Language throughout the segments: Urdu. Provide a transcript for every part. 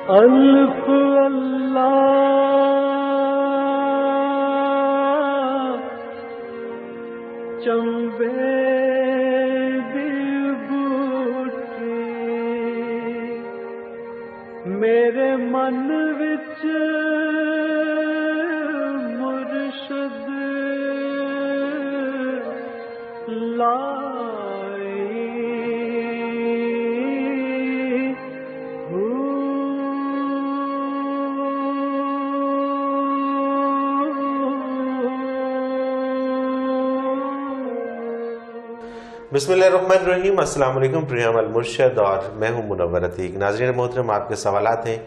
الف اللہ چمبے دی بوٹی میرے من وچ مرشد بسم اللہ الرحمن الرحیم۔ السلام علیکم، پروگرام المرشد اور میں ہوں منور عتیق۔ ناظرین محترم، آپ کے سوالات ہیں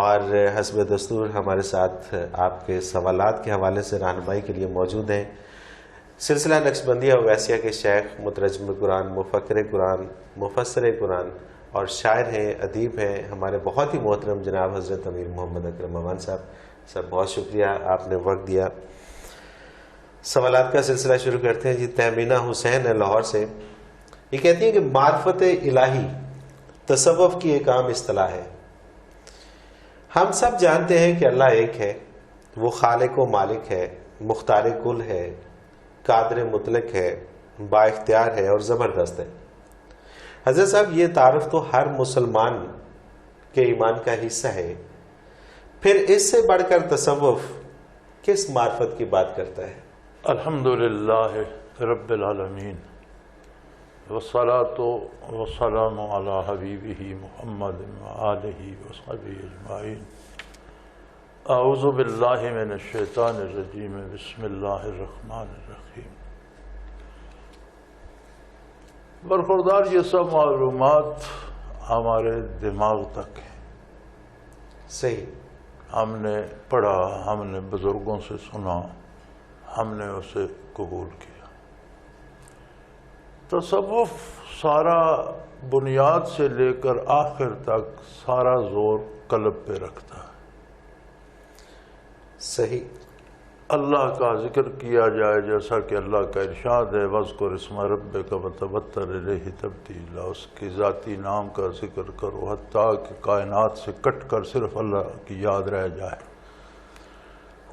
اور حسب دستور ہمارے ساتھ آپ کے سوالات کے حوالے سے رہنمائی کے لیے موجود ہیں سلسلہ نقشبندیہ اویسیہ کے شیخ، مترجم قرآن، مفکر قرآن، مفسر قرآن اور شاعر ہیں، ادیب ہیں، ہمارے بہت ہی محترم جناب حضرت امیر محمد اکرم امان صاحب بہت شکریہ، آپ نے وقت دیا۔ سوالات کا سلسلہ شروع کرتے ہیں۔ جی تہمینہ حسین ہے لاہور سے، یہ کہتی ہیں کہ معرفت الہی تصوف کی ایک عام اصطلاح ہے۔ ہم سب جانتے ہیں کہ اللہ ایک ہے، وہ خالق و مالک ہے، مختار کل ہے، قادر مطلق ہے، با اختیار ہے اور زبردست ہے۔ حضرت صاحب، یہ تعارف تو ہر مسلمان کے ایمان کا حصہ ہے، پھر اس سے بڑھ کر تصوف کس معرفت کی بات کرتا ہے؟ الحمدللہ رب العالمین والصلاة والسلام علی حبیبہ محمد وآلہ وصحبہ اجمعین۔ اعوذ باللہ من الشیطان الرجیم، بسم اللہ الرحمن الرحیم۔ برخوردار یہ سب معلومات ہمارے دماغ تک ہیں، صحیح، ہم نے پڑھا، ہم نے بزرگوں سے سنا، ہم نے اسے قبول کیا۔ تصوف سارا بنیاد سے لے کر آخر تک سارا زور قلب پہ رکھتا ہے۔ صحیح، اللہ کا ذکر کیا جائے، جیسا کہ اللہ کا ارشاد ہے، وَاذْكُرِ اسْمَ رَبِّكَ وَتَبَتَّلْ إِلَيْهِ تَبْتِيلًا، اس کی ذاتی نام کا ذکر کرو حتیٰ کہ کائنات سے کٹ کر صرف اللہ کی یاد رہ جائے۔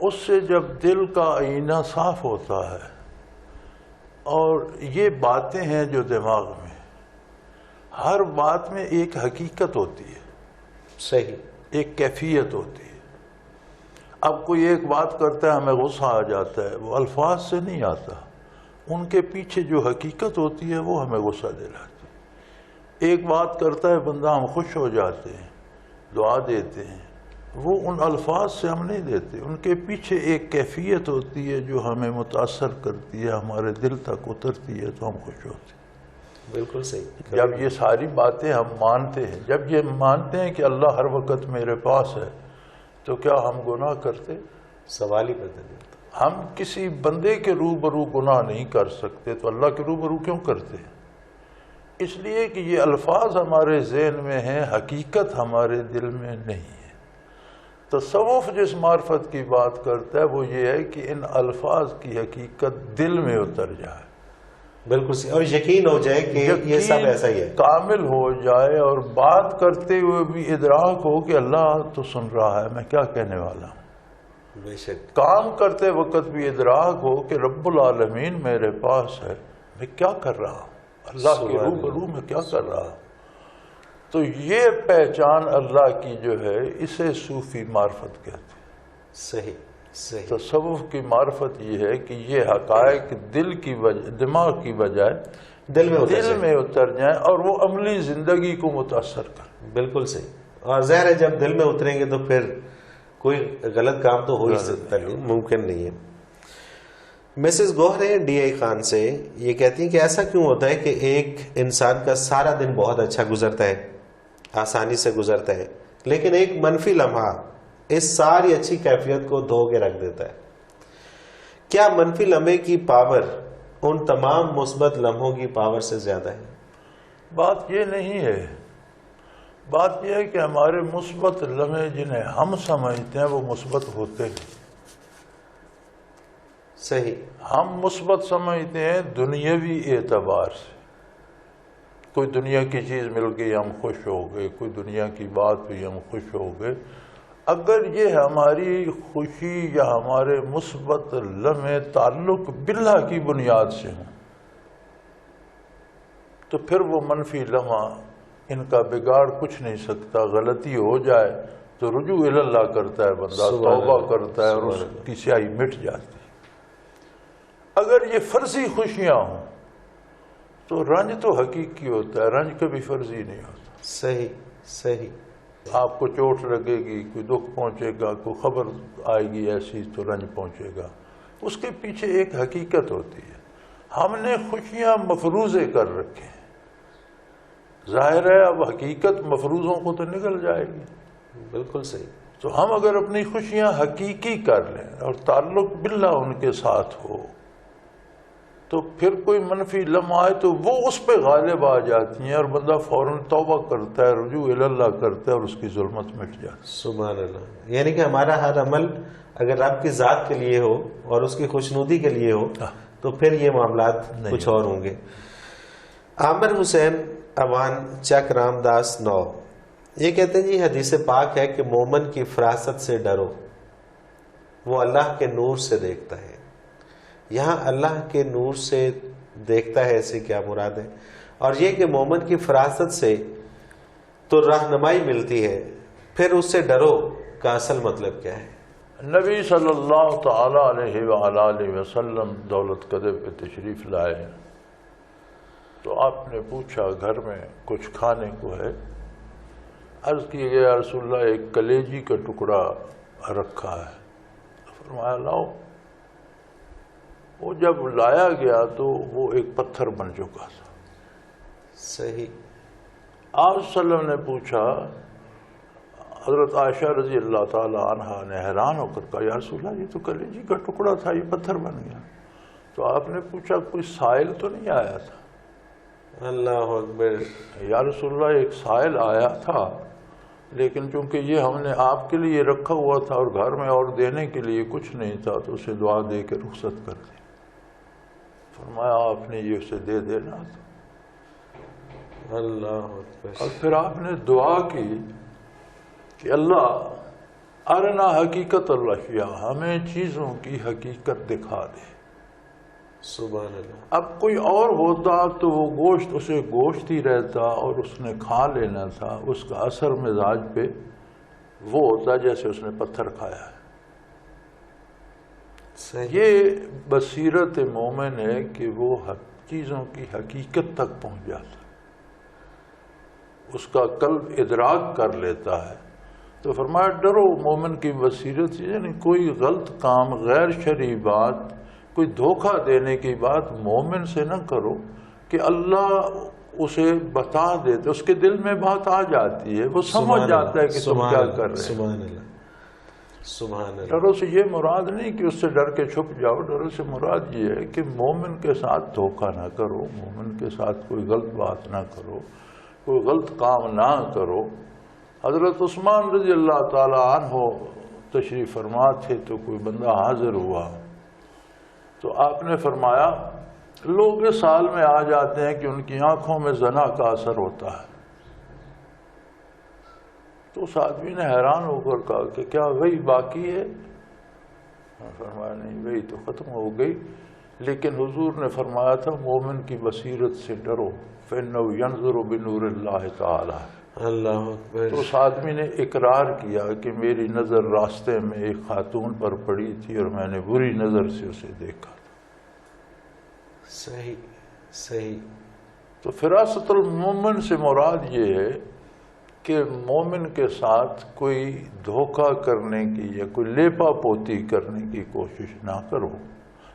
اس سے جب دل کا آئینہ صاف ہوتا ہے اور یہ باتیں ہیں جو دماغ میں، ہر بات میں ایک حقیقت ہوتی ہے، صحیح، ایک کیفیت ہوتی ہے۔ اب کوئی ایک بات کرتا ہے، ہمیں غصہ آ جاتا ہے، وہ الفاظ سے نہیں آتا، ان کے پیچھے جو حقیقت ہوتی ہے وہ ہمیں غصہ دلاتی ہے۔ ایک بات کرتا ہے بندہ، ہم خوش ہو جاتے ہیں، دعا دیتے ہیں، وہ ان الفاظ سے ہم نہیں دیتے، ان کے پیچھے ایک کیفیت ہوتی ہے جو ہمیں متاثر کرتی ہے، ہمارے دل تک اترتی ہے تو ہم خوش ہوتے ہیں۔ بالکل صحیح۔ جب یہ ساری باتیں ہم مانتے ہیں، جب یہ مانتے ہیں کہ اللہ ہر وقت میرے پاس ہے، تو کیا ہم گناہ کرتے؟ سوال ہی پیدا نہیں ہوتا۔ ہم کسی بندے کے روبرو گناہ نہیں کر سکتے تو اللہ کے روبرو کیوں کرتے ہیں؟ اس لیے کہ یہ الفاظ ہمارے ذہن میں ہیں، حقیقت ہمارے دل میں نہیں ہے۔ تصوف جس معرفت کی بات کرتا ہے وہ یہ ہے کہ ان الفاظ کی حقیقت دل میں اتر جائے، بالکل صحیح، اور یقین ہو جائے کہ یہ سب ایسا ہی ہے، کامل ہو جائے، اور بات کرتے ہوئے بھی ادراک ہو کہ اللہ تو سن رہا ہے میں کیا کہنے والا ہوں۔ بے شک، کام کرتے وقت بھی ادراک ہو کہ رب العالمین میرے پاس ہے، میں کیا کر رہا ہوں، اللہ کے روبرو میں کیا کر رہا ہوں۔ تو یہ پہچان اللہ کی جو ہے، اسے صوفی معرفت کہتے ہیں۔ صحیح صحیح۔ تصوف کی معرفت یہ ہے کہ یہ حقائق دل کی دماغ کی بجائے دل میں اتر جائیں اور وہ عملی زندگی کو متاثر کریں۔ بالکل صحیح، اور ظاہر ہے جب دل میں اتریں گے تو پھر کوئی غلط کام تو ہو ہی سکتا نہیں، ممکن نہیں ہے۔ مسز گوہر ہیں ڈی آئی خان سے، یہ کہتی ہیں کہ ایسا کیوں ہوتا ہے کہ ایک انسان کا سارا دن بہت اچھا گزرتا ہے، آسانی سے گزرتا ہے، لیکن ایک منفی لمحہ اس ساری اچھی کیفیت کو دھو کے رکھ دیتا ہے؟ کیا منفی لمحے کی پاور ان تمام مثبت لمحوں کی پاور سے زیادہ ہے؟ بات یہ نہیں ہے، بات یہ ہے کہ ہمارے مثبت لمحے جنہیں ہم سمجھتے ہیں وہ مثبت ہوتے ہیں۔ صحیح، ہم مثبت سمجھتے ہیں دنیاوی اعتبار سے، کوئی دنیا کی چیز مل گئی ہم خوش ہو گئے، کوئی دنیا کی بات ہوئی ہم خوش ہو گئے، اگر یہ ہماری خوشی یا ہمارے مثبت لمحے تعلق باللہ کی بنیاد سے ہوں تو پھر وہ منفی لمحہ ان کا بگاڑ کچھ نہیں سکتا. غلطی ہو جائے تو رجوع اللہ کرتا ہے بندہ، توبہ کرتا ہے اور اس کی سیاہی مٹ جاتی ہے. اگر یہ فرضی خوشیاں ہوں تو رنج تو حقیقی ہوتا ہے، رنج کبھی فرضی نہیں ہوتا. صحیح صحیح. آپ کو چوٹ لگے گی، کوئی دکھ پہنچے گا، کوئی خبر آئے گی ایسی تو رنج پہنچے گا، اس کے پیچھے ایک حقیقت ہوتی ہے. ہم نے خوشیاں مفروضے کر رکھے ہیں، ظاہر ہے اب حقیقت مفروضوں کو تو نکل جائے گی. بالکل صحیح. تو ہم اگر اپنی خوشیاں حقیقی کر لیں اور تعلق باللہ ان کے ساتھ ہو تو پھر کوئی منفی لمحہ آئے تو وہ اس پہ غالب آ جاتی ہیں اور بندہ فوراً توبہ کرتا ہے، رجوع اللہ کرتا ہے اور اس کی ظلمت مٹ جاتی ہے. سبحان اللہ. یعنی کہ ہمارا ہر عمل اگر رب کی ذات کے لیے ہو اور اس کی خوشنودی کے لیے ہو تو پھر یہ معاملات کچھ اور ہوں گے. عامر حسین امان چک رام داس نو یہ کہتے ہیں جی حدیث پاک ہے کہ مومن کی فراست سے ڈرو، وہ اللہ کے نور سے دیکھتا ہے. یہاں اللہ کے نور سے دیکھتا ہے اسے کیا مراد ہے؟ اور یہ کہ مومن کی فراست سے تو رہنمائی ملتی ہے، پھر اس سے ڈرو کا اصل مطلب کیا ہے؟ نبی صلی اللہ تعالی علیہ وآلہ وسلم دولت قدر پہ تشریف لائے تو آپ نے پوچھا گھر میں کچھ کھانے کو ہے؟ عرض کی گیا یا رسول اللہ ایک کلیجی کا ٹکڑا رکھا ہے. فرمایا لاؤ. وہ جب لایا گیا تو وہ ایک پتھر بن چکا تھا. صحیح. آپ صلی اللہ علیہ وسلم نے پوچھا، حضرت عائشہ رضی اللہ تعالی عنہا نے حیران ہو کر کہا یا رسول اللہ یہ تو کلیجی کا ٹکڑا تھا، یہ پتھر بن گیا. تو آپ نے پوچھا کوئی سائل تو نہیں آیا تھا؟ اللہ اکبر. یا رسول اللہ ایک سائل آیا تھا لیکن چونکہ یہ ہم نے آپ کے لیے رکھا ہوا تھا اور گھر میں اور دینے کے لیے کچھ نہیں تھا تو اسے دعا دے کے رخصت کر دی. فرمایا آپ نے یہ اسے دے دینا تھا. اللہ اکبر. اور پھر آپ نے دعا کی کہ اللہ ارنا حقیقت الاشیاء، ہمیں چیزوں کی حقیقت دکھا دے. سبحان اللہ. اب کوئی اور ہوتا تو وہ گوشت اسے گوشت ہی رہتا اور اس نے کھا لینا تھا، اس کا اثر مزاج پہ وہ ہوتا جیسے اس نے پتھر کھایا ہے. یہ بصیرت مومن ہے کہ وہ چیزوں کی حقیقت تک پہنچ جاتا، اس کا قلب ادراک کر لیتا ہے. تو فرمایا ڈرو مومن کی بصیرت، یعنی کوئی غلط کام، غیر شرعی بات، کوئی دھوکہ دینے کی بات مومن سے نہ کرو کہ اللہ اسے بتا دیتے، اس کے دل میں بات آ جاتی ہے، وہ سمجھ جاتا ہے کہ تم کیا کر رہے. سبحان اللہ. سبحان اللہ. ڈرو سے یہ مراد نہیں کہ اس سے ڈر کے چھپ جاؤ، ڈرو سے مراد یہ ہے کہ مومن کے ساتھ دھوکہ نہ کرو، مومن کے ساتھ کوئی غلط بات نہ کرو، کوئی غلط کام نہ کرو. حضرت عثمان رضی اللہ تعالی عنہ تشریف فرما تھے تو کوئی بندہ حاضر ہوا تو آپ نے فرمایا لوگ اس حال میں آ جاتے ہیں کہ ان کی آنکھوں میں زنا کا اثر ہوتا ہے. تو اس آدمی نے حیران ہو کر کہا کہ کیا وہی باقی ہے؟ فرمایا نہیں، وہی تو ختم ہو گئی، لیکن حضور نے فرمایا تھا مومن کی بصیرت سے ڈرو فَإِنَّهُ يَنْظُرُ بِنُورِ اللَّهِ تعالی. اللہ اکبر. تو اس آدمی نے اقرار کیا کہ میری نظر راستے میں ایک خاتون پر پڑی تھی اور میں نے بری نظر سے اسے دیکھا تھا. صحیح صحیح. تو فراست المومن سے مراد یہ ہے کہ مومن کے ساتھ کوئی دھوکہ کرنے کی یا کوئی لیپا پوتی کرنے کی کوشش نہ کرو.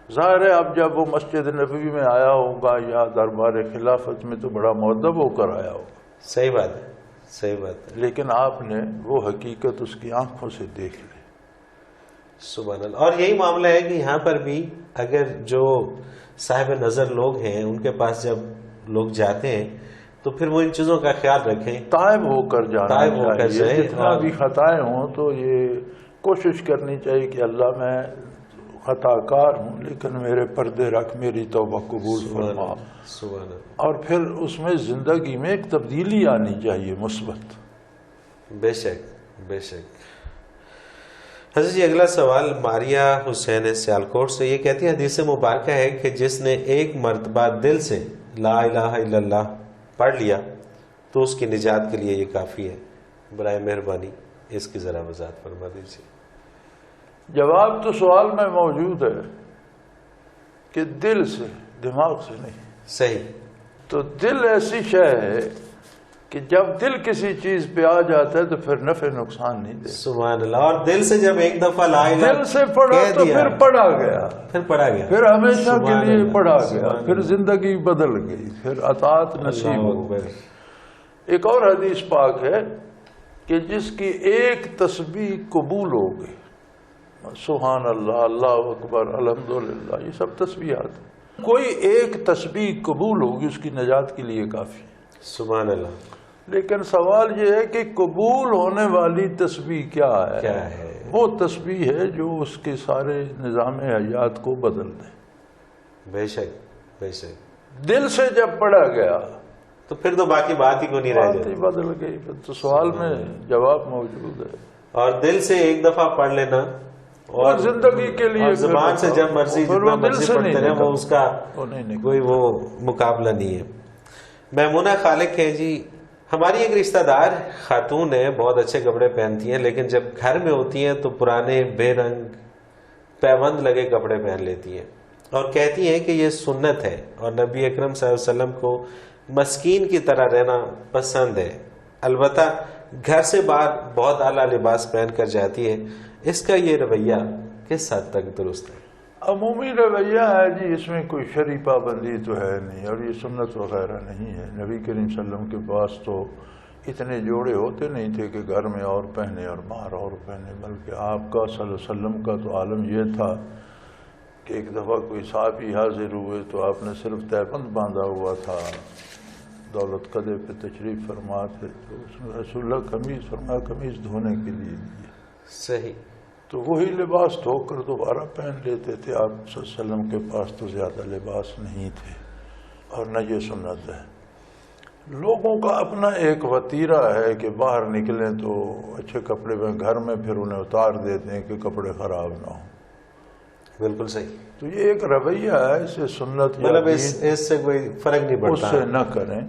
ظاہر ہے اب جب وہ مسجد نبوی میں آیا ہوگا یا دربار خلافت میں تو بڑا مؤدب ہو کر آیا ہوگا. صحیح بات ہے. صحیح بات ہے. لیکن آپ نے وہ حقیقت اس کی آنکھوں سے دیکھ لی. سبحان اللہ. اور یہی معاملہ ہے کہ یہاں پر بھی اگر جو صاحب نظر لوگ ہیں ان کے پاس جب لوگ جاتے ہیں تو پھر وہ ان چیزوں کا خیال رکھیں، تائب ہو کر جانا چاہیے. جتنا ہاں. بھی خطائیں ہوں تو یہ کوشش کرنی چاہیے کہ اللہ میں عطا کار ہوں لیکن میرے پردے رکھ، میری توبہ قبول فرما. سبحان اللہ. اور پھر اس میں زندگی میں ایک تبدیلی آنی چاہیے مثبت. بے شک بے شک. حضرت جی اگلا سوال ماریا حسین سیالکوٹ سے، یہ کہتی ہے حدیث مبارکہ ہے کہ جس نے ایک مرتبہ دل سے لا الہ الا اللہ پڑھ لیا تو اس کی نجات کے لیے یہ کافی ہے. برائے مہربانی اس کی ذرا وضاحت فرما دیجیے. جواب تو سوال میں موجود ہے کہ دل سے، دماغ سے نہیں. صحیح. تو دل ایسی شے ہے کہ جب دل کسی چیز پہ آ جاتا ہے تو پھر نفع نقصان نہیں دے. سبحان اللہ. اور دل سے جب ایک دفعہ لا الہ دل سے پڑھا کہہ تو دیا، پھر پڑھا گیا، پھر پڑھا گیا، پھر ہمیشہ کے سبحان لیے اللہ، پڑھا سبحان گیا، اللہ. پھر زندگی بدل گئی، پھر عطاعت نصیب اللہ ہو. اکبر. ایک اور حدیث پاک ہے کہ جس کی ایک تسبیح قبول ہو گئی، سبحان اللہ، اللہ اکبر، الحمدللہ، یہ سب تسبیحات ہیں، کوئی ایک تسبیح قبول ہوگی اس کی نجات کے لیے کافی ہے. سبحان اللہ. لیکن سوال یہ ہے کہ قبول ہونے والی تسبیح کیا ہے؟ وہ تسبیح ہے جو اس کے سارے نظام حیات کو بدل دے. بے شک بے شک. دل سے جب پڑھا گیا تو پھر تو باقی بات ہی کو نہیں رہ بات جاتی. ہی بدل گئی. تو سوال میں جواب موجود ہے. اور دل سے ایک دفعہ پڑھ لینا اور زندگی کے لیے اور زبان سے جب مرضی جتنا مرضی پڑھتے رہے وہ اس کا کوئی وہ مقابلہ نہیں ہے. میمونہ خالق ہے جی، ہماری ایک رشتہ دار خاتون ہے، بہت اچھے کپڑے پہنتی ہیں لیکن جب گھر میں ہوتی ہیں تو پرانے بے رنگ پیوند لگے کپڑے پہن لیتی ہیں اور کہتی ہیں کہ یہ سنت ہے اور نبی اکرم صلی اللہ علیہ وسلم کو مسکین کی طرح رہنا پسند ہے. البتہ گھر سے باہر بہت اعلیٰ لباس پہن کر جاتی ہے. اس کا یہ رویہ کس حد تک درست ہے؟ عمومی رویہ ہے جی، اس میں کوئی شرعی پابندی تو ہے نہیں اور یہ سنت وغیرہ نہیں ہے. نبی کریم صلی اللہ علیہ وسلم کے پاس تو اتنے جوڑے ہوتے نہیں تھے کہ گھر میں اور پہنے اور باہر اور پہنے، بلکہ آپ کا صلی اللہ علیہ وسلم کا تو عالم یہ تھا کہ ایک دفعہ کوئی صحابی حاضر ہوئے تو آپ نے صرف تہبند باندھا ہوا تھا، دولت قدے پہ تشریف فرما تھے، تو اس میں رسول اللہ قمیض فرمایا قمیض دھونے کے لیے دی. صحیح. تو وہی لباس دھو کر دوبارہ پہن لیتے تھے. آپ صلی اللہ علیہ وسلم کے پاس تو زیادہ لباس نہیں تھے اور نہ یہ سنت ہے. لوگوں کا اپنا ایک وتیرہ ہے کہ باہر نکلیں تو اچھے کپڑے میں، گھر میں پھر انہیں اتار دیتے ہیں کہ کپڑے خراب نہ ہوں. بالکل صحیح. تو یہ ایک رویہ ہے، اسے سنت مطلب اس سے کوئی فرق نہیں پڑتا، اس سے نہ کریں.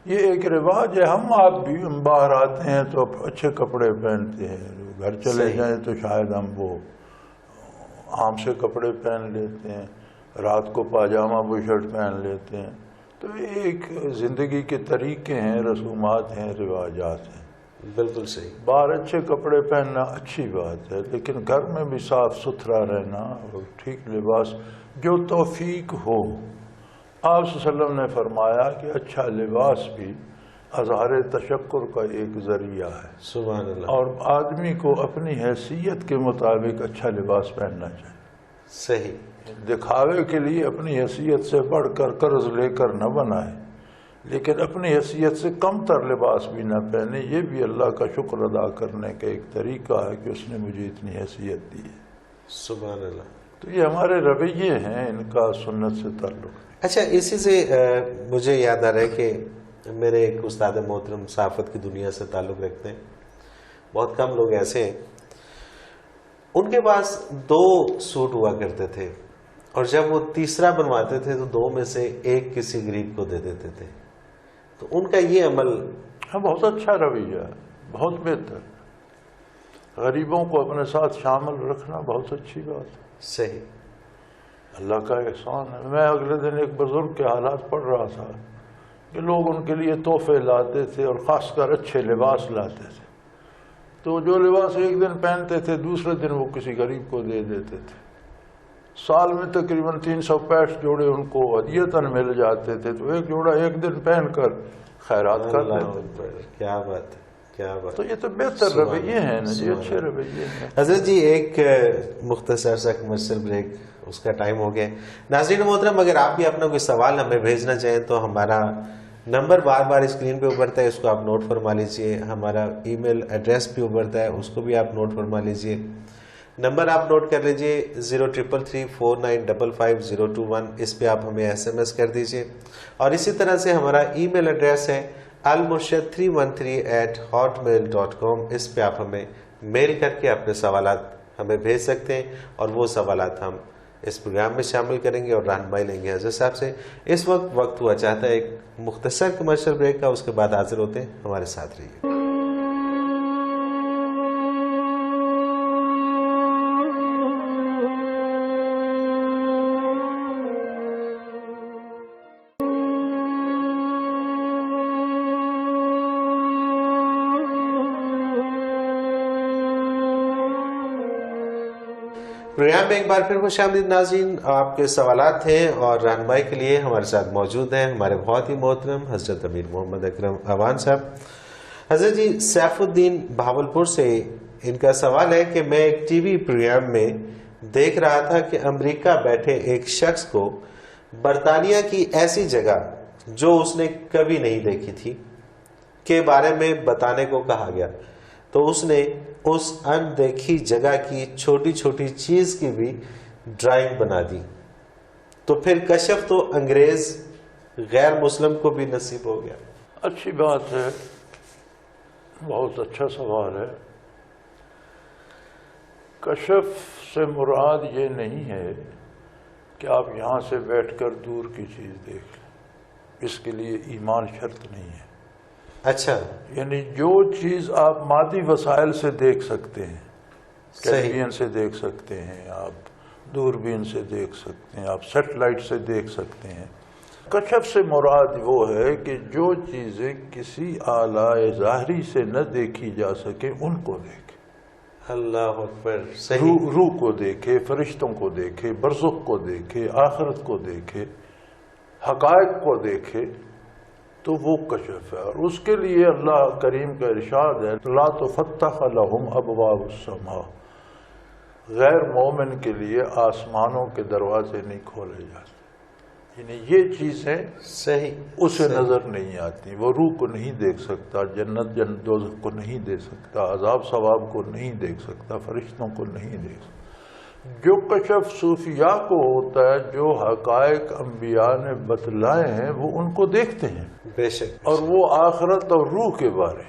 یہ ایک رواج ہے. آپ بھی باہر آتے ہیں تو اچھے کپڑے پہنتے ہیں، گھر چلے جائیں تو شاید ہم وہ عام سے کپڑے پہن لیتے ہیں، رات کو پاجامہ بشرٹ پہن لیتے ہیں. تو ایک زندگی کے طریقے ہیں، رسومات ہیں، رواجات ہیں. بالکل صحیح. باہر اچھے کپڑے پہننا اچھی بات ہے لیکن گھر میں بھی صاف ستھرا رہنا اور ٹھیک لباس جو توفیق ہو. آپ صلی اللہ علیہ وسلم نے فرمایا کہ اچھا لباس بھی اظہار تشکر کا ایک ذریعہ ہے. سبحان اللہ. اور آدمی کو اپنی حیثیت کے مطابق اچھا لباس پہننا چاہیے. صحیح. دکھاوے کے لیے اپنی حیثیت سے بڑھ کر قرض لے کر نہ بنائے لیکن اپنی حیثیت سے کم تر لباس بھی نہ پہنے. یہ بھی اللہ کا شکر ادا کرنے کا ایک طریقہ ہے کہ اس نے مجھے اتنی حیثیت دی ہے. سبحان اللہ. تو یہ ہمارے رویے ہیں، ان کا سنت سے تعلق. اچھا، اسی سے مجھے یاد آ رہا ہے کہ میرے ایک استاد محترم صحافت کی دنیا سے تعلق رکھتے ہیں، بہت کم لوگ ایسے ہیں. ان کے پاس 2 سوٹ ہوا کرتے تھے اور جب وہ تیسرا بنواتے تھے تو 2 میں سے ایک کسی غریب کو دے دیتے تھے. تو ان کا یہ عمل بہت اچھا رویہ ہے، بہت بہتر. غریبوں کو اپنے ساتھ شامل رکھنا بہت اچھی بات ہے. صحیح. اللہ کا احسان ہے. میں اگلے دن ایک بزرگ کے حالات پڑھ رہا تھا کہ لوگ ان کے لیے تحفے لاتے تھے اور خاص کر اچھے لباس لاتے تھے. تو جو لباس ایک دن پہنتے تھے دوسرے دن وہ کسی غریب کو دے دیتے تھے. سال میں تقریباً 365 جوڑے ان کو ہدیتاً مل جاتے تھے. تو ایک جوڑا ایک دن پہن کر خیرات کر دیتے. کیا بات ہے، کیا بات. تو یہ تو بہتر رویے ہیں نا جی، اچھے رویے ہیں. حضرت جی ایک مختصر سا کمرشل بریک، اس کا ٹائم ہو گیا. ناظرین محترم، اگر آپ بھی اپنا کوئی سوال ہمیں بھیجنا چاہیں تو ہمارا نمبر بار بار اسکرین پہ ابھرتا ہے، اس کو آپ نوٹ فرما لیجئے. ہمارا ای میل ایڈریس بھی ابھرتا ہے، اس کو بھی آپ نوٹ فرما لیجئے. نمبر آپ نوٹ کر لیجئے 033349555021، اس پہ آپ ہمیں SMS کر دیجئے. اور اسی طرح سے ہمارا ای میل ایڈریس ہے almurshid313@hotmail.com، اس پہ آپ ہمیں میل کر کے اپنے سوالات ہمیں بھیج سکتے ہیں اور وہ سوالات ہم اس پروگرام میں شامل کریں گے اور رہنمائی لیں گے حضرت صاحب سے. اس وقت ہوا چاہتا ہے ایک مختصر کمرشل بریک کا، اس کے بعد حاضر ہوتے ہیں، ہمارے ساتھ رہیے. پروگرام میں ایک بار پھر خوش آمدید ناظرین. آپ کے سوالات ہیں اور رہنمائی کے لیے ہمارے ساتھ موجود ہیں ہمارے بہت ہی محترم حضرت امیر محمد اکرم اعوان صاحب. حضرت جی، سیف الدین بہاولپور سے ان کا سوال ہے کہ میں ایک ٹی وی پروگرام میں دیکھ رہا تھا کہ امریکہ بیٹھے ایک شخص کو برطانیہ کی ایسی جگہ جو اس نے کبھی نہیں دیکھی تھی کے بارے میں بتانے کو کہا گیا، تو اس نے اس اندیکھی جگہ کی چھوٹی چھوٹی چیز کی بھی ڈرائنگ بنا دی، تو پھر کشف تو انگریز غیر مسلم کو بھی نصیب ہو گیا. اچھی بات ہے، بہت اچھا سوال ہے. کشف سے مراد یہ نہیں ہے کہ آپ یہاں سے بیٹھ کر دور کی چیز دیکھ لیں، اس کے لیے ایمان شرط نہیں ہے. اچھا، یعنی جو چیز آپ مادی وسائل سے دیکھ سکتے ہیں، ٹیلی ویژن سے دیکھ سکتے ہیں، آپ دوربین سے دیکھ سکتے ہیں، آپ سیٹلائٹ سے دیکھ سکتے ہیں. کشف سے مراد وہ ہے کہ جو چیزیں کسی آلائے ظاہری سے نہ دیکھی جا سکے ان کو دیکھے. اللہ اکبر. صحیح. روح کو دیکھے، فرشتوں کو دیکھے، برزخ کو دیکھے، آخرت کو دیکھے، حقائق کو دیکھے، تو وہ کشف ہے. اور اس کے لیے اللہ کریم کا ارشاد ہے لا تفتح لهم ابواب السماء، غیر مومن کے لیے آسمانوں کے دروازے نہیں کھولے جاتے. یعنی یہ چیزیں صحیح اسے نظر نہیں آتی. وہ روح کو نہیں دیکھ سکتا، جنت دوزخ کو نہیں دیکھ سکتا، عذاب ثواب کو نہیں دیکھ سکتا، فرشتوں کو نہیں دیکھ سکتا. جو کشف صوفیاء کو ہوتا ہے، جو حقائق انبیاء نے بتلائے ہیں وہ ان کو دیکھتے ہیں. بے شک. اور وہ آخرت اور روح کے بارے.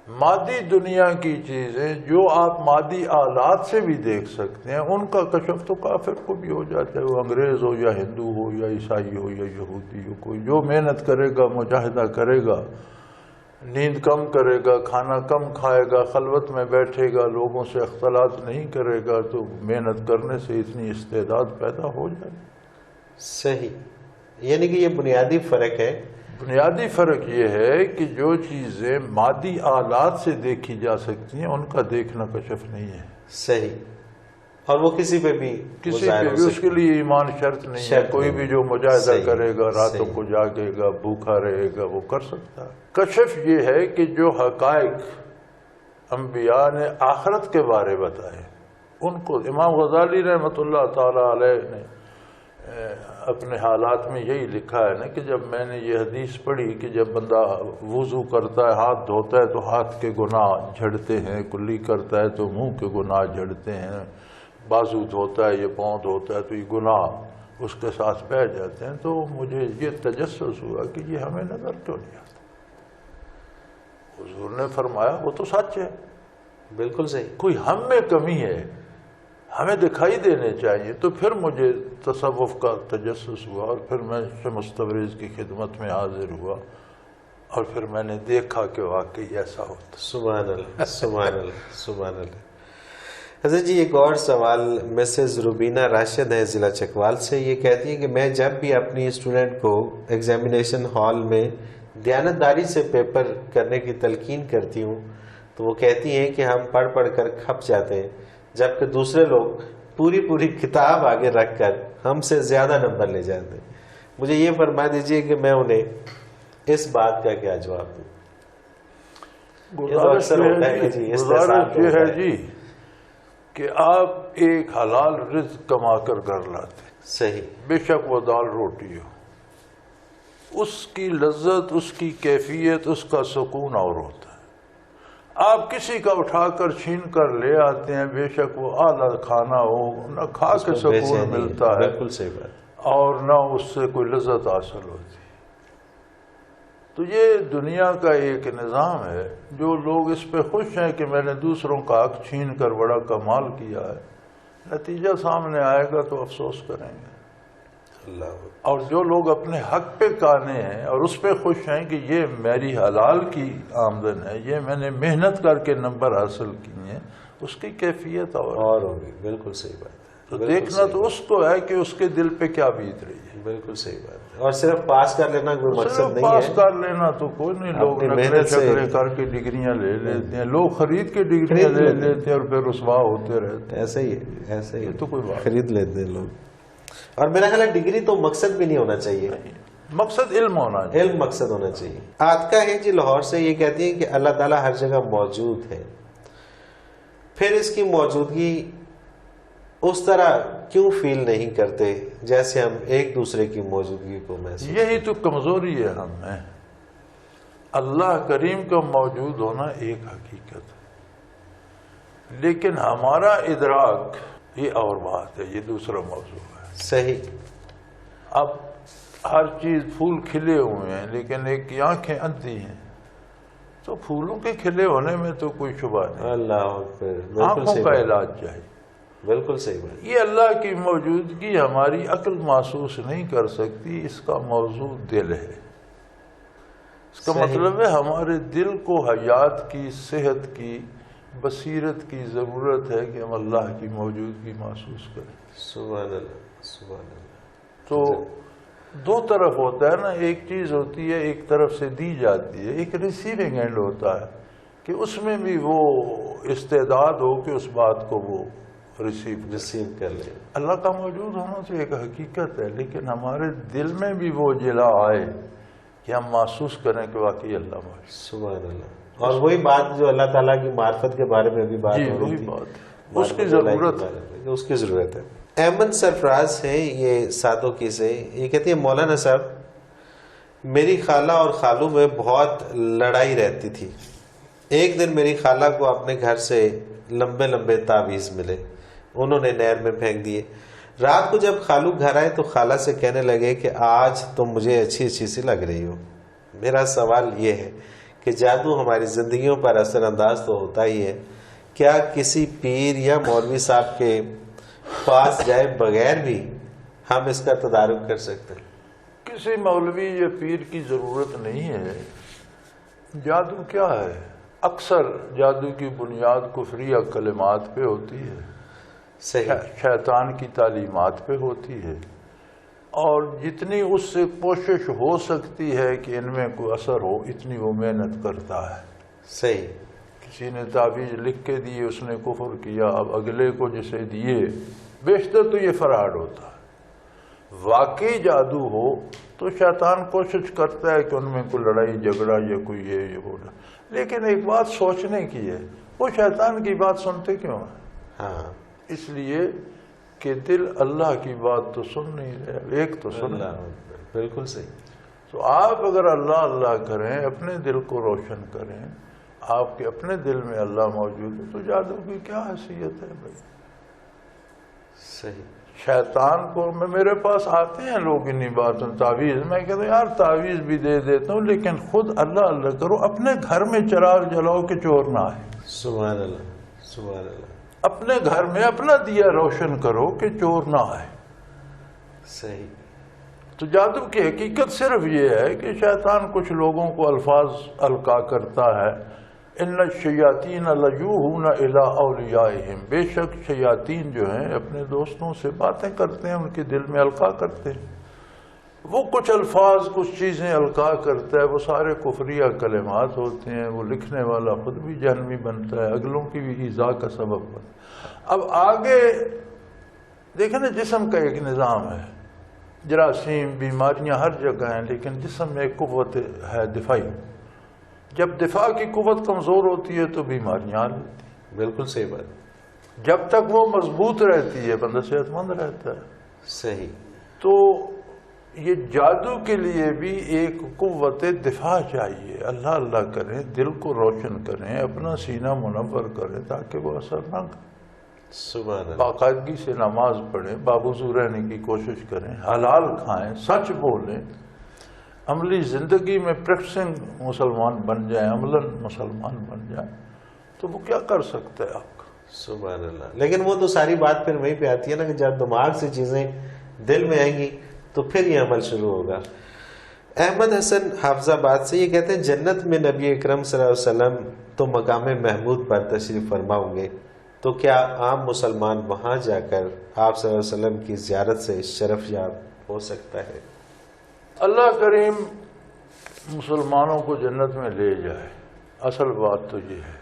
مادی دنیا کی چیزیں جو آپ مادی آلات سے بھی دیکھ سکتے ہیں ان کا کشف تو کافر کو بھی ہو جاتا ہے، وہ انگریز ہو یا ہندو ہو یا عیسائی ہو یا یہودی ہو. کوئی جو محنت کرے گا، مجاہدہ کرے گا، نیند کم کرے گا، کھانا کم کھائے گا، خلوت میں بیٹھے گا، لوگوں سے اختلاط نہیں کرے گا، تو محنت کرنے سے اتنی استعداد پیدا ہو جائے. صحیح. یعنی کہ یہ بنیادی فرق ہے. بنیادی فرق یہ ہے کہ جو چیزیں مادی آلات سے دیکھی جا سکتی ہیں ان کا دیکھنا کشف نہیں ہے. صحیح. اور وہ کسی پہ بھی اس کے لیے ایمان شرط نہیں ہے. کوئی بھی جو مجاہدہ کرے گا، راتوں کو جاگے گا، بھوکا رہے گا، وہ کر سکتا ہے. کشف یہ ہے کہ جو حقائق انبیاء نے آخرت کے بارے بتائے ان کو. امام غزالی رحمۃ اللہ تعالی علیہ نے اپنے حالات میں یہی لکھا ہے نا کہ جب میں نے یہ حدیث پڑھی کہ جب بندہ وضو کرتا ہے، ہاتھ دھوتا ہے تو ہاتھ کے گناہ جھڑتے ہیں، کلی کرتا ہے تو منہ کے گناہ جھڑتے ہیں، بازو دھوتا ہے یا پاؤں دھوتا ہے تو یہ گناہ اس کے ساتھ بہ جاتے ہیں. تو مجھے یہ تجسس ہوا کہ یہ ہمیں نظر کیوں نہیں آتا. حضور نے فرمایا وہ تو سچ ہے. بالکل صحیح. کوئی ہم میں کمی ہے، ہمیں دکھائی دینے چاہیے. تو پھر مجھے تصوف کا تجسس ہوا اور پھر میں شمس تبریز کی خدمت میں حاضر ہوا اور پھر میں نے دیکھا کہ واقعی ایسا ہوتا. سبحان اللہ، سبحان اللہ، سبحان اللہ. حضرت جی ایک اور سوال مسز روبینہ راشد ہے ضلع چکوال سے. یہ کہتی ہیں کہ میں جب بھی اپنی اسٹوڈنٹ کو ایگزامینیشن ہال میں دیانتداری سے پیپر کرنے کی تلقین کرتی ہوں تو وہ کہتی ہیں کہ ہم پڑھ پڑھ کر کھپ جاتے ہیں، جبکہ دوسرے لوگ پوری کتاب آگے رکھ کر ہم سے زیادہ نمبر لے جاتے ہیں. مجھے یہ فرما دیجئے کہ میں انہیں اس بات کا کیا جواب دوں. گزارش یہ ہے جی کہ آپ ایک حلال رزق کما کر گھر لاتے. صحیح. بے شک وہ دال روٹی ہو، اس کی لذت، اس کی کیفیت، اس کا سکون اور ہوتا ہے. آپ کسی کا اٹھا کر چھین کر لے آتے ہیں، بے شک وہ اعلیٰ کھانا ہو، نہ کھا کے سکون ملتا ہے، بالکل صحیح بات، اور نہ اس سے کوئی لذت حاصل ہوتی. تو یہ دنیا کا ایک نظام ہے، جو لوگ اس پہ خوش ہیں کہ میں نے دوسروں کا حق چھین کر بڑا کمال کیا ہے، نتیجہ سامنے آئے گا تو افسوس کریں گے. اللہ، اور جو لوگ اپنے حق پہ قانے ہیں اور اس پہ خوش ہیں کہ یہ میری حلال کی آمدن ہے، یہ میں نے محنت کر کے نمبر حاصل کیے ہیں، اس کی کیفیت اور ہوگی. بالکل صحیح بات ہے. تو دیکھنا تو اس کو ہے کہ اس کے دل پہ کیا بیت رہی ہے. بالکل صحیح بات ہے. اور صرف پاس کر لینا کوئی مقصد صرف نہیں پاس ہے. کر لینا تو کوئی نہیں. لوگ اپنی نقلیں محنت سے شکلیں کر کے ڈگریاں لے لیتے ہیں، لوگ خرید کے ڈگریاں لے لیتے ہیں اور پھر رسوا ہوتے رہتے ہیں. ایسے ہی ہے، ایسے ہی یہ تو کوئی بات خرید لیتے ہیں لوگ. اور میرا خیال ہے ڈگری تو مقصد بھی نہیں ہونا چاہیے، مقصد علم ہونا چاہیے. علم مقصد ہونا چاہیے. آتکا ہے جی لاہور سے، یہ کہتی ہیں کہ اللہ تعالیٰ ہر جگہ موجود ہے، پھر اس کی موجودگی اس طرح کیوں فیل نہیں کرتے جیسے ہم ایک دوسرے کی موجودگی کو محسوس. یہی تو کمزوری ہے ہم میں. اللہ کریم کا موجود ہونا ایک حقیقت ہے، لیکن ہمارا ادراک یہ اور بات ہے، یہ دوسرا موضوع ہے. صحیح. اب ہر چیز پھول کھلے ہوئے ہیں لیکن ایک کی آنکھیں اندھی ہیں، تو پھولوں کے کھلے ہونے میں تو کوئی شبہ نہیں. اللہ اکبر. بالکل آنکھوں صحیح کا بات. علاج چاہیے. بالکل صحیح بات. یہ اللہ کی موجودگی ہماری عقل محسوس نہیں کر سکتی، اس کا موضوع دل ہے. اس کا مطلب ہے ہمارے دل کو حیات کی، صحت کی، بصیرت کی ضرورت ہے کہ ہم اللہ کی موجودگی محسوس کریں. سبحان اللہ، سبحان اللہ. تو دو طرف ہوتا ہے نا، ایک چیز ہوتی ہے ایک طرف سے دی جاتی ہے، ایک ریسیونگ اینڈ ہوتا ہے کہ اس میں بھی وہ استعداد ہو کہ اس بات کو وہ ریسیو کر لیں. اللہ کا موجود ہونا تو ایک حقیقت ہے، لیکن ہمارے دل میں بھی وہ جلا آئے کہ ہم محسوس کریں کہ واقعی اللہ موجود. سبحان اللہ. اور وہی بات جو اللہ تعالیٰ کی معرفت کے بارے میں بھی بات ہو رہی تھی، اس کی ضرورت ہے، اس کی ضرورت ہے. احمد سرفراز ہیں یہ ساتوں کی سے، یہ کہتی ہے مولانا صاحب میری خالہ اور خالو میں بہت لڑائی رہتی تھی. ایک دن میری خالہ کو اپنے گھر سے لمبے لمبے تعویذ ملے، انہوں نے نہر میں پھینک دیے. رات کو جب خالو گھر آئے تو خالہ سے کہنے لگے کہ آج تم مجھے اچھی اچھی سی لگ رہی ہو. میرا سوال یہ ہے کہ جادو ہماری زندگیوں پر اثر انداز تو ہوتا ہی ہے، کیا کسی پیر یا مولوی صاحب کے پاس جائے بغیر بھی ہم اس کا تدارک کر سکتے ہیں؟ کسی مولوی یا پیر کی ضرورت نہیں ہے. جادو کیا ہے؟ اکثر جادو کی بنیاد کفریہ کلمات پہ ہوتی ہے، شیطان کی تعلیمات پہ ہوتی ہے، اور جتنی اس سے کوشش ہو سکتی ہے کہ ان میں کوئی اثر ہو اتنی وہ محنت کرتا ہے. صحیح. کسی نے تعویذ لکھ کے دیے، اس نے کفر کیا، اب اگلے کو جسے دیے، بیشتر تو یہ فراڈ ہوتا ہے. واقعی جادو ہو تو شیطان کوشش کرتا ہے کہ ان میں کوئی لڑائی جھگڑا یا کوئی یہ ہو، لیکن ایک بات سوچنے کی ہے، وہ شیطان کی بات سنتے کیوں ہیں؟ ہاں، اس لیے کہ دل اللہ کی بات تو سن نہیں رہے، ایک تو سن. بالکل صحیح. تو آپ اگر اللہ اللہ کریں، اپنے دل کو روشن کریں، آپ کے اپنے دل میں اللہ موجود ہے، تو جادو کی کیا حیثیت ہے بھائی؟ صحیح. شیطان کو میرے پاس آتے ہیں لوگ انہی باتوں تعویذ، میں کہتا ہوں یار تعویذ بھی دے دیتا ہوں، لیکن خود اللہ اللہ کرو، اپنے گھر میں چراغ جلاؤ کہ چور نہ آئے. سبحان اللہ، سبحان اللہ. اپنے گھر میں اپنا دیا روشن کرو کہ چور نہ آئے. صحیح. تو جادو کی حقیقت صرف یہ ہے کہ شیطان کچھ لوگوں کو الفاظ القا کرتا ہے، ان الشیاطین لیوحون الی اولیائہم، بے شک شیاطین جو ہیں اپنے دوستوں سے باتیں کرتے ہیں، ان کے دل میں القا کرتے ہیں. وہ کچھ الفاظ کچھ چیزیں القا کرتا ہے، وہ سارے کفریہ کلمات ہوتے ہیں، وہ لکھنے والا خود بھی جہنمی بنتا ہے، اگلوں کی بھی ایذا کا سبب بنتا ہے. اب آگے دیکھیں نا، جسم کا ایک نظام ہے، جراثیم بیماریاں ہر جگہ ہیں، لیکن جسم میں ایک قوت ہے دفاعی. جب دفاع کی قوت کمزور ہوتی ہے تو بیماریاں آ جاتی ہیں. بالکل صحیح بات. جب تک وہ مضبوط رہتی ہے بندہ صحت مند رہتا ہے. صحیح. تو یہ جادو کے لیے بھی ایک قوت دفاع چاہیے. اللہ اللہ کریں، دل کو روشن کریں، اپنا سینہ منور کریں تاکہ وہ اثر نہ کرے. سبحان اللہ. باقاعدگی سے نماز پڑھیں، بابوزو رہنے کی کوشش کریں، حلال کھائیں، سچ بولیں، عملی زندگی میں پریکٹسنگ مسلمان بن جائیں، عملاً مسلمان بن جائیں، تو وہ کیا کر سکتا ہے آپ کا. سبحان اللہ. لیکن وہ تو ساری بات پھر وہیں پہ آتی ہے نا کہ جب دماغ سے چیزیں دل میں آئیں گی تو پھر یہ عمل شروع ہوگا. احمد حسن حافظ آباد سے یہ کہتے ہیں جنت میں نبی اکرم صلی اللہ علیہ وسلم تو مقام محمود پر تشریف فرما ہوں گے، تو کیا عام مسلمان وہاں جا کر آپ صلی اللہ علیہ وسلم کی زیارت سے شرف یاب ہو سکتا ہے؟ اللہ کریم مسلمانوں کو جنت میں لے جائے. اصل بات تو یہ ہے.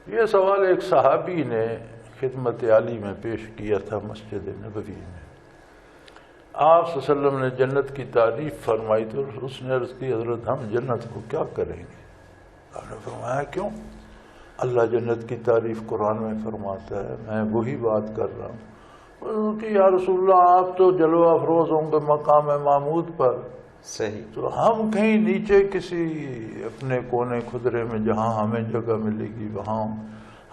یہ سوال ایک صحابی نے خدمت عالی میں پیش کیا تھا مسجد نبوی میں. آپ صلی اللہ علیہ وسلم نے جنت کی تعریف فرمائی تو اس نے عرض کی حضرت ہم جنت کو کیا کریں گے؟ آپ نے فرمایا کیوں؟ اللہ جنت کی تعریف قرآن میں فرماتا ہے، میں وہی بات کر رہا ہوں. کہ یا رسول اللہ آپ تو جلوہ افروز ہوں گے مقام محمود پر، صحیح. تو ہم کہیں نیچے کسی اپنے کونے خدرے میں جہاں ہمیں جگہ ملے گی وہاں.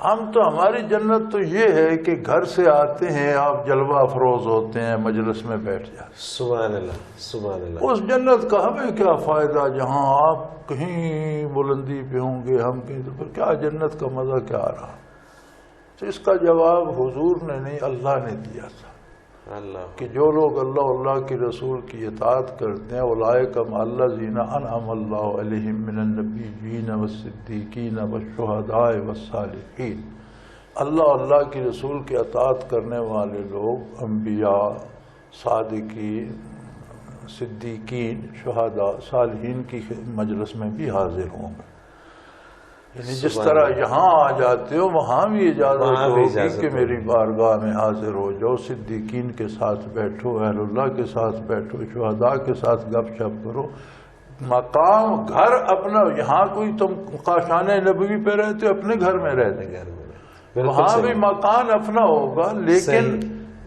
ہم تو ہماری جنت تو یہ ہے کہ گھر سے آتے ہیں آپ جلوہ افروز ہوتے ہیں، مجلس میں بیٹھ جاتے. سبحان اللہ. سبحان اللہ. اس جنت کا ہمیں کیا فائدہ جہاں آپ کہیں بلندی پہ ہوں گے، ہم کہیں، تو پھر کیا جنت کا مزہ کیا رہا؟ تو اس کا جواب حضور نے نہیں، اللہ نے دیا تھا اللہ کہ جو لوگ اللہ اللہ کے رسول کی اطاعت کرتے ہیں اولئک مع الذین انعم اللہ علیہم من النبیین والصدیقین والشہداء والصالحین. اللہ اللہ کے رسول کی اطاعت کرنے والے لوگ انبیاء، صادقین، صدیقین، شہداء، صالحین کی مجلس میں بھی حاضر ہوں گے. یعنی جس طرح یہاں آ جاتے ہو وہاں بھی اجازت ہوگی کہ میری بارگاہ میں حاضر ہو جاؤ، صدیقین کے ساتھ بیٹھو، اہل اللہ کے ساتھ بیٹھو، شہداء کے ساتھ گپ شپ کرو. مقام گھر اپنا، یہاں کوئی تم کاشان نبوی پہ رہتے ہو، اپنے گھر میں رہتے ہیں، وہاں بھی مکان اپنا ہوگا. لیکن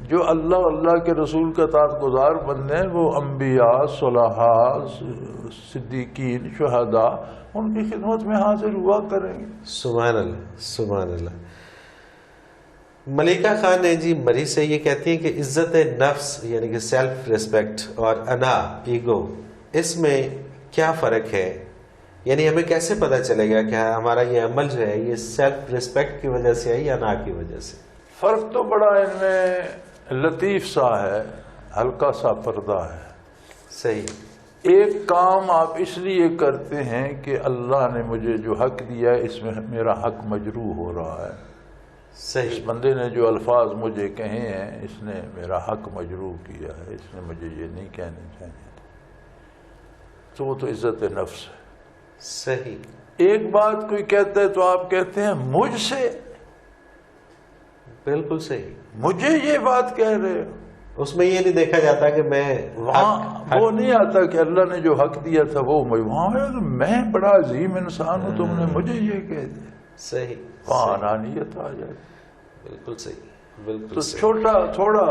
جو اللہ اللہ کے رسول کا اطاعت گزار بندے ہیں وہ انبیاء، صلحاء، صدیقین، شہداء، ان کی خدمت میں حاضر ہوا کریں گے. سبحان اللہ. سبحان اللہ. ملیکہ خان نے جی مری سے یہ کہتی ہیں کہ عزت نفس یعنی کہ سیلف ریسپیکٹ اور انا، ایگو، اس میں کیا فرق ہے؟ یعنی ہمیں کیسے پتہ چلے گا کہ ہمارا یہ عمل جو ہے یہ سیلف ریسپیکٹ کی وجہ سے ہے یا انا کی وجہ سے؟ فرق تو بڑا ان میں لطیف سا ہے، ہلکا سا پردہ ہے. صحیح. ایک کام آپ اس لیے کرتے ہیں کہ اللہ نے مجھے جو حق دیا ہے اس میں میرا حق مجروح ہو رہا ہے. صحیح. اس بندے نے جو الفاظ مجھے کہے ہیں اس نے میرا حق مجروح کیا ہے، اس نے مجھے یہ نہیں کہنے چاہیے. تو وہ تو عزت نفس ہے. صحیح. ایک بات کوئی کہتا ہے تو آپ کہتے ہیں مجھ سے، بالکل صحیح، مجھے یہ بات کہہ رہے ہو. اس میں یہ نہیں دیکھا جاتا کہ میں وہاں وہ نہیں آتا کہ اللہ نے جو حق دیا تھا وہ وہاں میں بڑا عظیم انسان ہوں، تم نے مجھے یہ کہہ دیا. صحیح. وہاں انانیت آ جائے. بالکل صحیح. بالکل تو صحیح. تھوڑا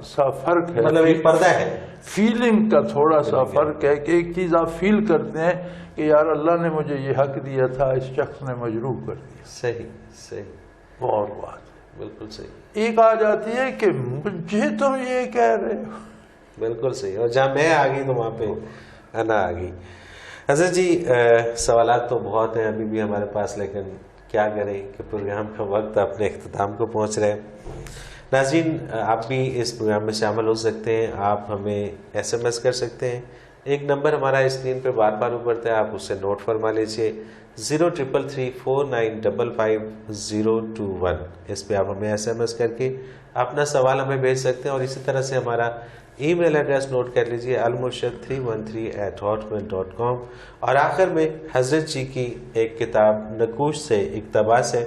سا فرق ہے، مطلب ایک پردہ ہے، فیلنگ کا تھوڑا سا فرق ہے کہ ایک چیز آپ فیل کرتے ہیں کہ یار اللہ نے مجھے یہ حق دیا تھا، اس شخص نے مجروح کر دیا. صحیح. صحیح. وہ اور بات. بالکل صحیح. ایک آ جاتی ہے کہ مجھے تم یہ کہہ رہے ہو. بالکل صحیح. اور جہاں میں آ گئی تو وہاں پہ انا آ گئی. حضرت جی سوالات تو بہت ہیں ابھی بھی ہمارے پاس، لیکن کیا کریں کہ پروگرام کا وقت اپنے اختتام کو پہنچ رہے ہیں. ناظرین آپ بھی اس پروگرام میں شامل ہو سکتے ہیں، آپ ہمیں SMS کر سکتے ہیں. ایک نمبر ہمارا اسکرین پہ بار بار اوپرتا ہے، آپ اسے نوٹ فرما لیجیے، 0333495021. اس پہ آپ ہمیں SMS کر کے اپنا سوال ہمیں بھیج سکتے ہیں. اور اسی طرح سے ہمارا ای میل ایڈریس نوٹ کر لیجیے almurshid313@hotmail.com. اور آخر میں حضرت جی کی ایک کتاب نقوش سے اقتباس ہے.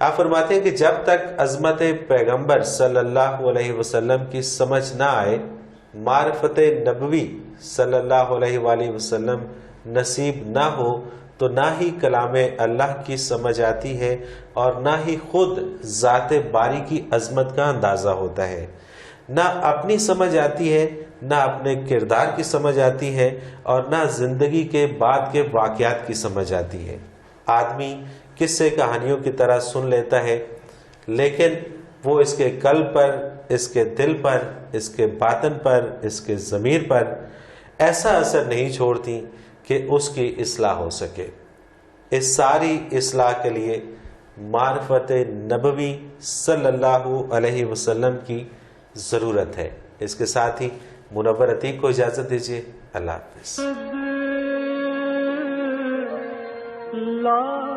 آپ فرماتے ہیں کہ جب تک عظمت پیغمبر صلی اللہ علیہ وسلم کی سمجھ نہ آئے، معرفت نبوی صلی اللہ علیہ وآلہ وسلم نصیب نہ ہو، تو نہ ہی کلام اللہ کی سمجھ آتی ہے اور نہ ہی خود ذات باری کی عظمت کا اندازہ ہوتا ہے. نہ اپنی سمجھ آتی ہے نہ اپنے کردار کی سمجھ آتی ہے اور نہ زندگی کے بعد کے واقعات کی سمجھ آتی ہے۔ آدمی قصے کہانیوں کی طرح سن لیتا ہے، لیکن وہ اس کے قلب پر، اس کے دل پر، اس کے باطن پر، اس کے ضمیر پر ایسا اثر نہیں چھوڑتی کہ اس کی اصلاح ہو سکے۔ اس ساری اصلاح کے لیے معرفت نبوی صلی اللہ علیہ وسلم کی ضرورت ہے۔ اس کے ساتھ ہی منور عتیق کو اجازت دیجیے۔ اللہ حافظ۔ لا